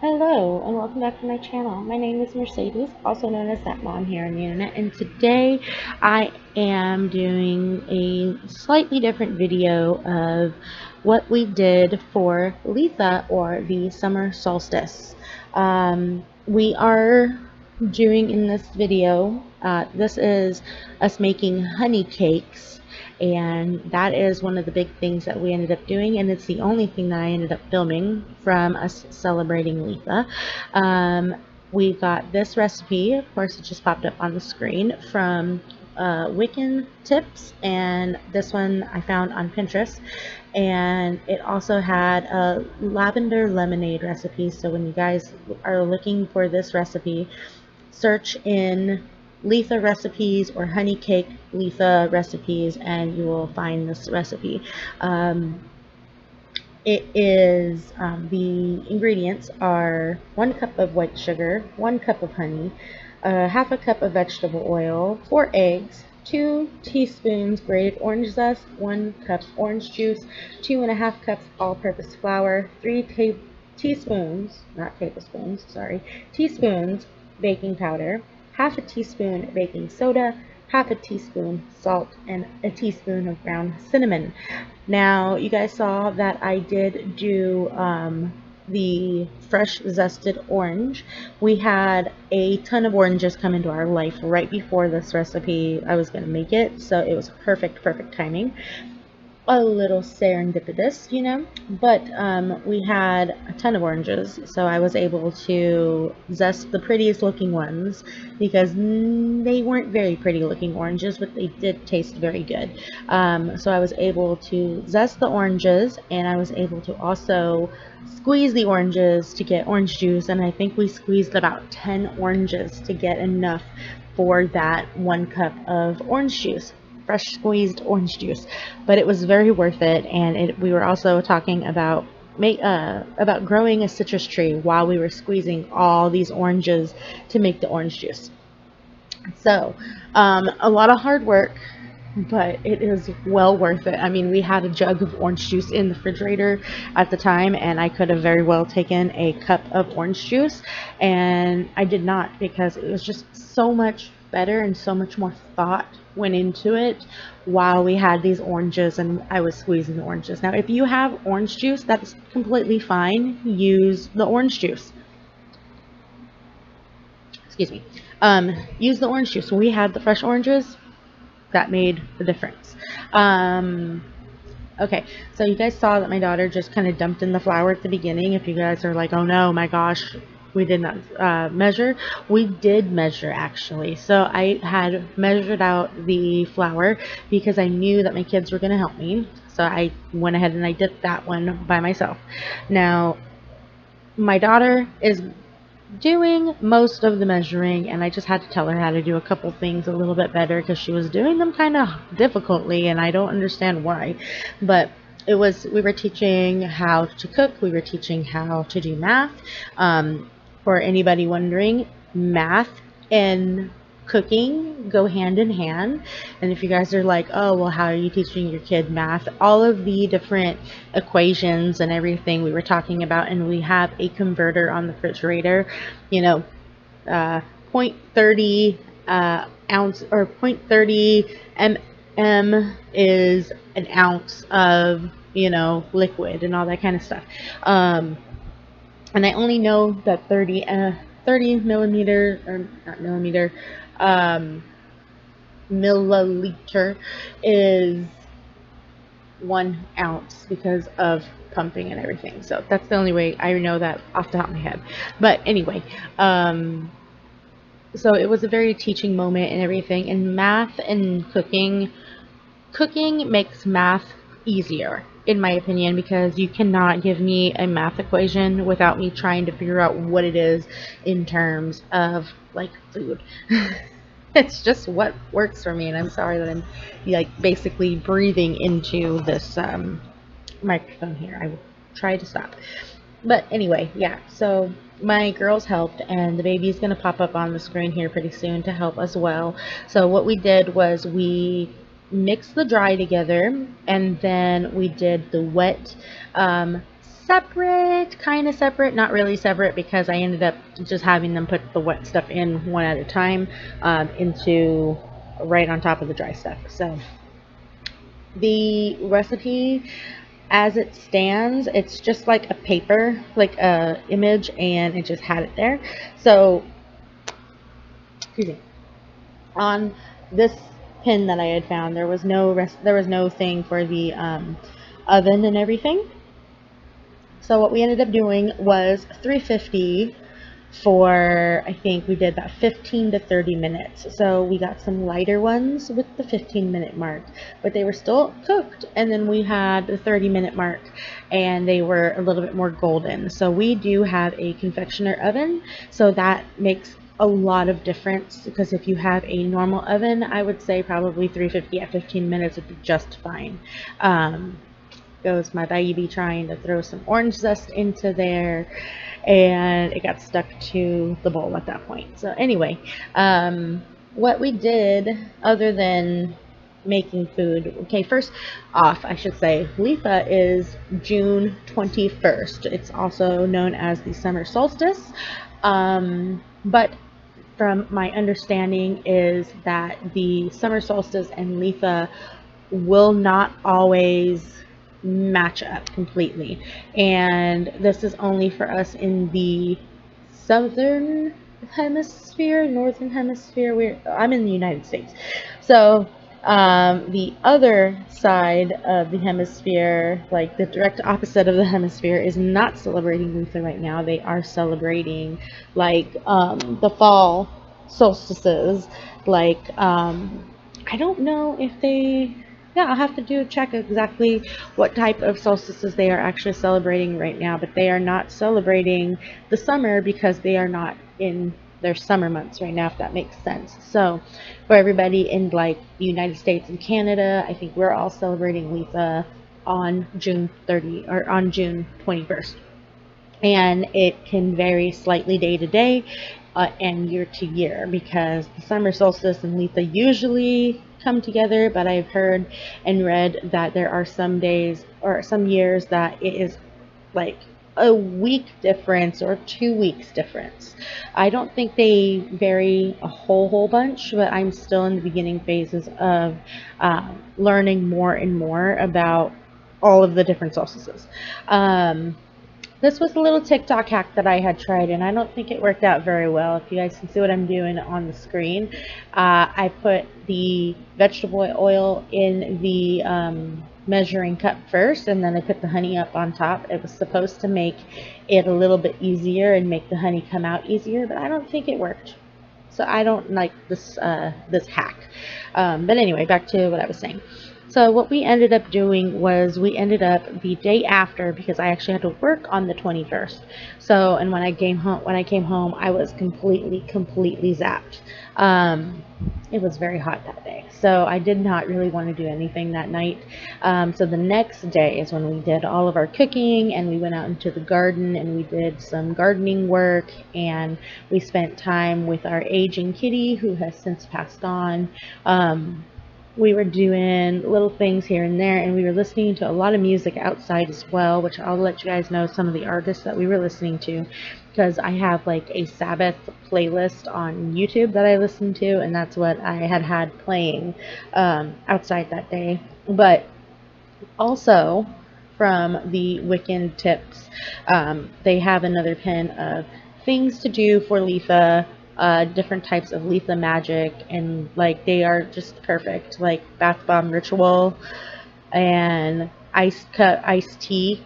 Hello and welcome back to my channel. My name is Mercedes, also known as That Mom here on the internet, and today I am doing a slightly different video of what we did for Litha, or the summer solstice. We are doing in this video, this is us making honey cakes, and that is one of the big things that we ended up doing, and it's the only thing that I ended up filming from us celebrating Litha. We got this recipe, of course it just popped up on the screen, from Wiccan Tips, and this one I found on Pinterest, and it also had a lavender lemonade recipe. So when you guys are looking for this recipe, search in Litha recipes or honey cake Litha recipes and you will find this recipe. The ingredients are 1 cup of white sugar, 1 cup of honey, half a cup of vegetable oil, 4 eggs, 2 teaspoons grated orange zest, 1 cup orange juice, 2.5 cups all-purpose flour, 3 teaspoons, not tablespoons, sorry, teaspoons baking powder, half a teaspoon baking soda, half a teaspoon salt, and a teaspoon of ground cinnamon. Now, you guys saw that I did do the fresh zested orange. We had a ton of oranges come into our life right before this recipe I was going to make it, so it was perfect timing. A little serendipitous, you know, but we had a ton of oranges, so I was able to zest the prettiest looking ones, because they weren't very pretty looking oranges, but they did taste very good. So I was able to zest the oranges, and I was able to also squeeze the oranges to get orange juice, and I think we squeezed about 10 oranges to get enough for that 1 cup of orange juice, fresh squeezed orange juice. But it was very worth it, and we were also talking about growing a citrus tree while we were squeezing all these oranges to make the orange juice. So a lot of hard work, but it is well worth it. I mean, we had a jug of orange juice in the refrigerator at the time, and I could have very well taken a cup of orange juice, and I did not, because it was just so much better and so much more thought went into it while we had these oranges and I was squeezing the oranges. Now, if you have orange juice, that's completely fine. Use the orange juice. Excuse me. Use the orange juice. When we had the fresh oranges, that made the difference. Okay, so you guys saw that my daughter just kind of dumped in the flour at the beginning. If you guys are like, oh no, my gosh, we did not measure, we did measure actually. So I had measured out the flour because I knew that my kids were going to help me. So I went ahead and I did that one by myself. Now, my daughter is doing most of the measuring, and I just had to tell her how to do a couple things a little bit better because she was doing them kind of difficultly, and I don't understand why. But we were teaching how to cook, we were teaching how to do math. For anybody wondering, math and cooking go hand in hand. And if you guys are like, oh well, how are you teaching your kid math, all of the different equations and everything we were talking about, and we have a converter on the refrigerator, you know, 0.30 ounce, or 0.30 mm is an ounce of, you know, liquid and all that kind of stuff. And I only know that 30 millimeter, or not millimeter, milliliter is 1 ounce because of pumping and everything. So that's the only way I know that off the top of my head. But anyway, so it was a very teaching moment and everything. And math and cooking makes math easier, in my opinion, because you cannot give me a math equation without me trying to figure out what it is in terms of like food. It's just what works for me, and I'm sorry that I'm like basically breathing into this microphone here. I will try to stop. But anyway, yeah, so my girls helped, and the baby's going to pop up on the screen here pretty soon to help as well. So what we did was we mixed the dry together, and then we did the wet separate, kind of separate, not really separate, because I ended up just having them put the wet stuff in one at a time into right on top of the dry stuff. So the recipe as it stands, it's just like a paper, like a image, and it just had it there. So, excuse me, on this pin that I had found, there was no thing for the oven and everything. So what we ended up doing was 350 for, I think we did about 15 to 30 minutes. So we got some lighter ones with the 15-minute mark, but they were still cooked. And then we had the 30-minute mark, and they were a little bit more golden. So we do have a confectioner oven, so that makes a lot of difference, because if you have a normal oven, I would say probably 350 at 15 minutes would be just fine. Goes my baby trying to throw some orange zest into there, and it got stuck to the bowl at that point. So anyway, what we did other than making food, okay, first off, I should say Litha is June 21st. It's also known as the summer solstice, but from my understanding is that the summer solstice and Litha will not always match up completely, and this is only for us in the southern hemisphere, northern hemisphere. I'm in the United States, so the other side of the hemisphere, like the direct opposite of the hemisphere, is not celebrating Luther right now. They are celebrating like the fall solstices, like I don't know if they, yeah, I'll have to check exactly what type of solstices they are actually celebrating right now, but they are not celebrating the summer because they are not in their summer months right now, if that makes sense. So for everybody in like the United States and Canada, I think we're all celebrating Litha on June 30 or on June 21st. And it can vary slightly day to day and year to year, because the summer solstice and Litha usually come together, but I've heard and read that there are some days or some years that it is like a week difference or 2 weeks difference. I don't think they vary a whole bunch, but I'm still in the beginning phases of learning more and more about all of the different solstices. This was a little TikTok hack that I had tried, and I don't think it worked out very well. If you guys can see what I'm doing on the screen, I put the vegetable oil in the measuring cup first, and then I put the honey up on top. It was supposed to make it a little bit easier and make the honey come out easier, but I don't think it worked. So I don't like this this hack. But anyway, back to what I was saying. So what we ended up doing was we ended up the day after, because I actually had to work on the 21st. So, and when I came home, I was completely zapped. It was very hot that day, so I did not really want to do anything that night. So the next day is when we did all of our cooking, and we went out into the garden and we did some gardening work, and we spent time with our aging kitty who has since passed on. We were doing little things here and there, and we were listening to a lot of music outside as well, which I'll let you guys know some of the artists that we were listening to, because I have like a Sabbath playlist on YouTube that I listen to, and that's what I had playing outside that day. But also from the Wiccan tips, they have another pin of things to do for Litha, different types of Litha magic, and like they are just perfect, like bath bomb ritual and iced tea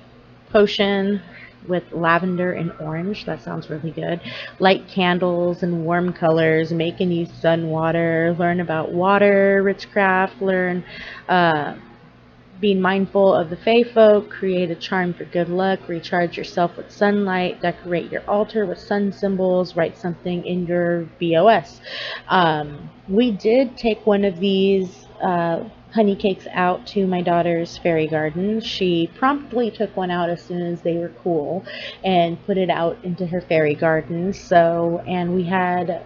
potion with lavender and orange. That sounds really good. Light candles and warm colors, make and use sun water, learn about water witchcraft, learn being mindful of the Fae folk, create a charm for good luck, recharge yourself with sunlight, decorate your altar with sun symbols, write something in your BOS. We did take one of these honey cakes out to my daughter's fairy garden. She promptly took one out as soon as they were cool and put it out into her fairy garden. So, and we had,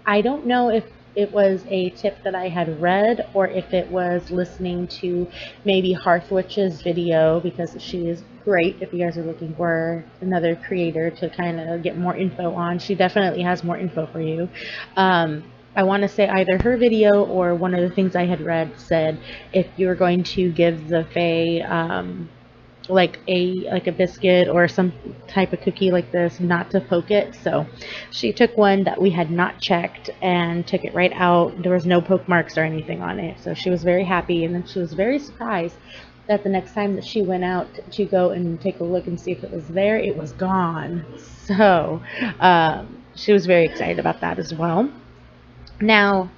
I don't know if it was a tip that I had read or if it was listening to maybe Hearth Witch's video, because she is great if you guys are looking for another creator to kind of get more info on. She definitely has more info for you. I want to say either her video or one of the things I had read said if you're going to give the Fae like a biscuit or some type of cookie like this, not to poke it. So she took one that we had not checked and took it right out. There was no poke marks or anything on it, so she was very happy. And then she was very surprised that the next time that she went out to go and take a look and see if it was there, it was gone. So she was very excited about that as well. Now,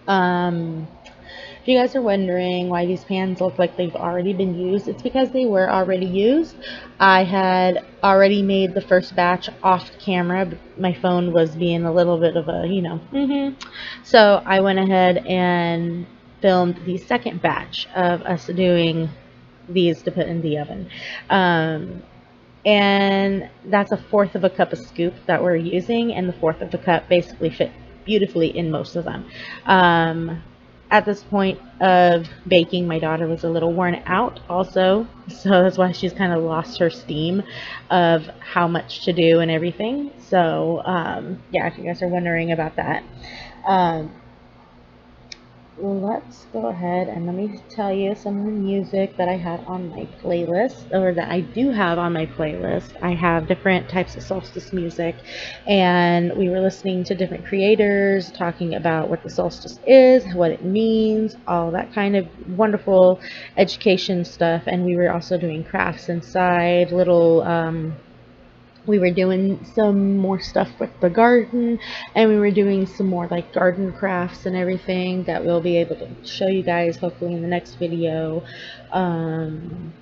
if you guys are wondering why these pans look like they've already been used, it's because they were already used. I had already made the first batch off camera, but my phone was being a little bit of a, So I went ahead and filmed the second batch of us doing these to put in the oven. And that's a fourth of a cup of scoop that we're using, and the fourth of the cup basically fit beautifully in most of them. At this point of baking, my daughter was a little worn out also, so that's why she's kind of lost her steam of how much to do and everything. So yeah, if you guys are wondering about that. Let's go ahead and let me tell you some of the music that I had on my playlist, or that I do have on my playlist. I have different types of solstice music, and we were listening to different creators talking about what the solstice is, what it means, all that kind of wonderful education stuff. And we were also doing crafts inside, we were doing some more stuff with the garden, and we were doing some more like garden crafts and everything that we'll be able to show you guys hopefully in the next video. Sorry,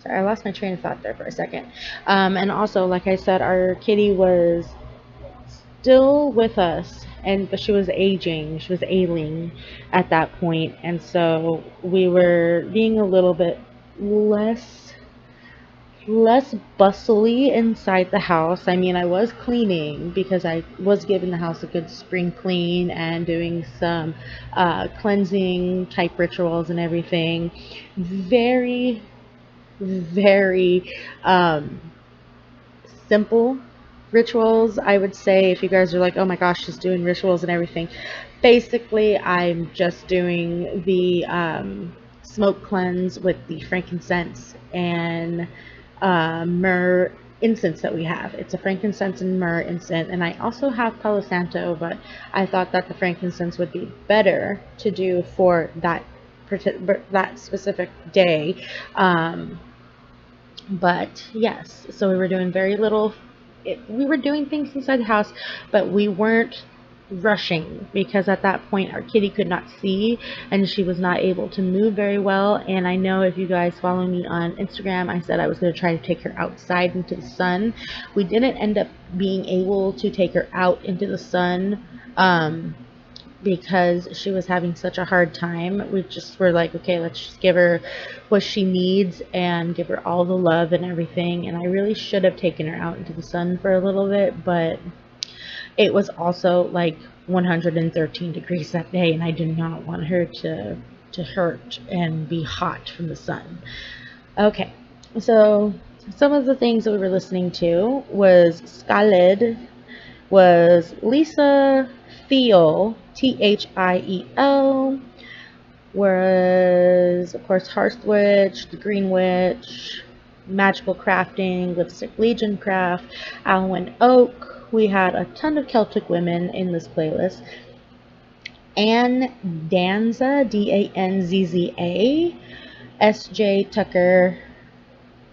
I lost my train of thought there for a second. And also, like I said, our kitty was still with us, but she was aging, she was ailing at that point, and so we were being a little bit less bustly inside the house. I mean, I was cleaning because I was giving the house a good spring clean and doing some cleansing type rituals and everything. Very, very simple rituals, I would say. If you guys are like, oh my gosh, she's doing rituals and everything, basically I'm just doing the smoke cleanse with the frankincense and myrrh incense that we have. It's a frankincense and myrrh incense, and I also have Palo Santo, but I thought that the frankincense would be better to do for that specific day. But yes, so we were doing very little. We were doing things inside the house, but we weren't rushing, because at that point our kitty could not see and she was not able to move very well. And I know if you guys follow me on Instagram, I said I was going to try to take her outside into the sun. We didn't end up being able to take her out into the sun because she was having such a hard time. We just were like, okay, let's just give her what she needs and give her all the love and everything. And I really should have taken her out into the sun for a little bit, but it was also like 113 degrees that day, and I did not want her to hurt and be hot from the sun. Okay, so some of the things that we were listening to was Skaled, was Lisa Thiel, Thiel, whereas of course Hearth Witch, The Green Witch, Magical Crafting, Lipstick Legion Craft, Alwyn Oak. We had a ton of Celtic women in this playlist. Anne Danza, Danzza, S.J. Tucker,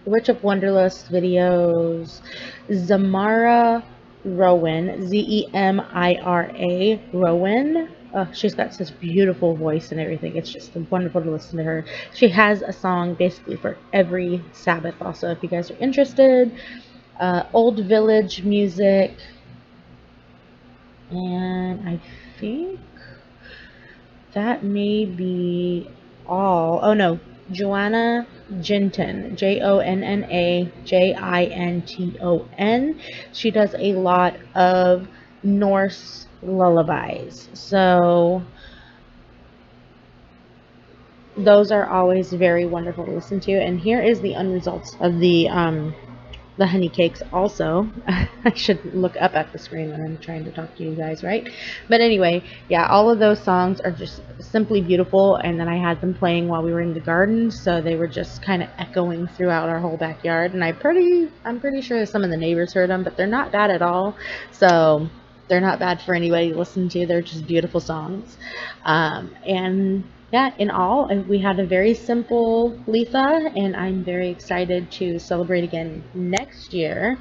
Witch of Wonderlust videos, Zamara Rowan, Zemira Rowan. She's got such beautiful voice and everything. It's just wonderful to listen to her. She has a song basically for every Sabbath also, if you guys are interested. Old Village music. And I think that may be all. Oh no, Joanna Jinton, Jonnajinton. She does a lot of Norse lullabies. So those are always very wonderful to listen to. And here is the end results of the honey cakes also. I should look up at the screen when I'm trying to talk to you guys, right? But anyway, yeah, all of those songs are just simply beautiful, and then I had them playing while we were in the garden, so they were just kind of echoing throughout our whole backyard, and I'm pretty sure some of the neighbors heard them, but they're not bad at all. So they're not bad for anybody to listen to. They're just beautiful songs. And yeah, in all, we had a very simple Litha, and I'm very excited to celebrate again next year.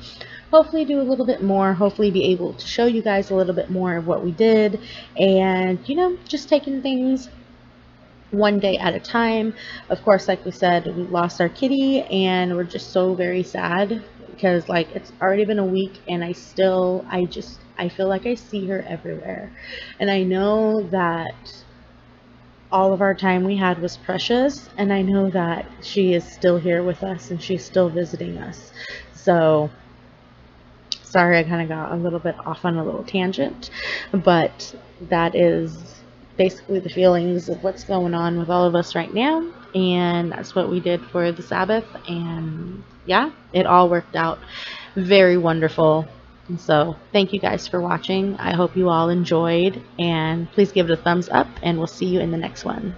Hopefully do a little bit more, hopefully be able to show you guys a little bit more of what we did, and just taking things one day at a time. Of course, like we said, we lost our kitty, and we're just so very sad because like it's already been a week, and I feel like I see her everywhere, and I know that all of our time we had was precious, and I know that she is still here with us and she's still visiting us. So sorry, I kind of got a little bit off on a little tangent, but that is basically the feelings of what's going on with all of us right now, and that's what we did for the Sabbath. And yeah, it all worked out very wonderful. So thank you guys for watching. I hope you all enjoyed, and please give it a thumbs up, and we'll see you in the next one.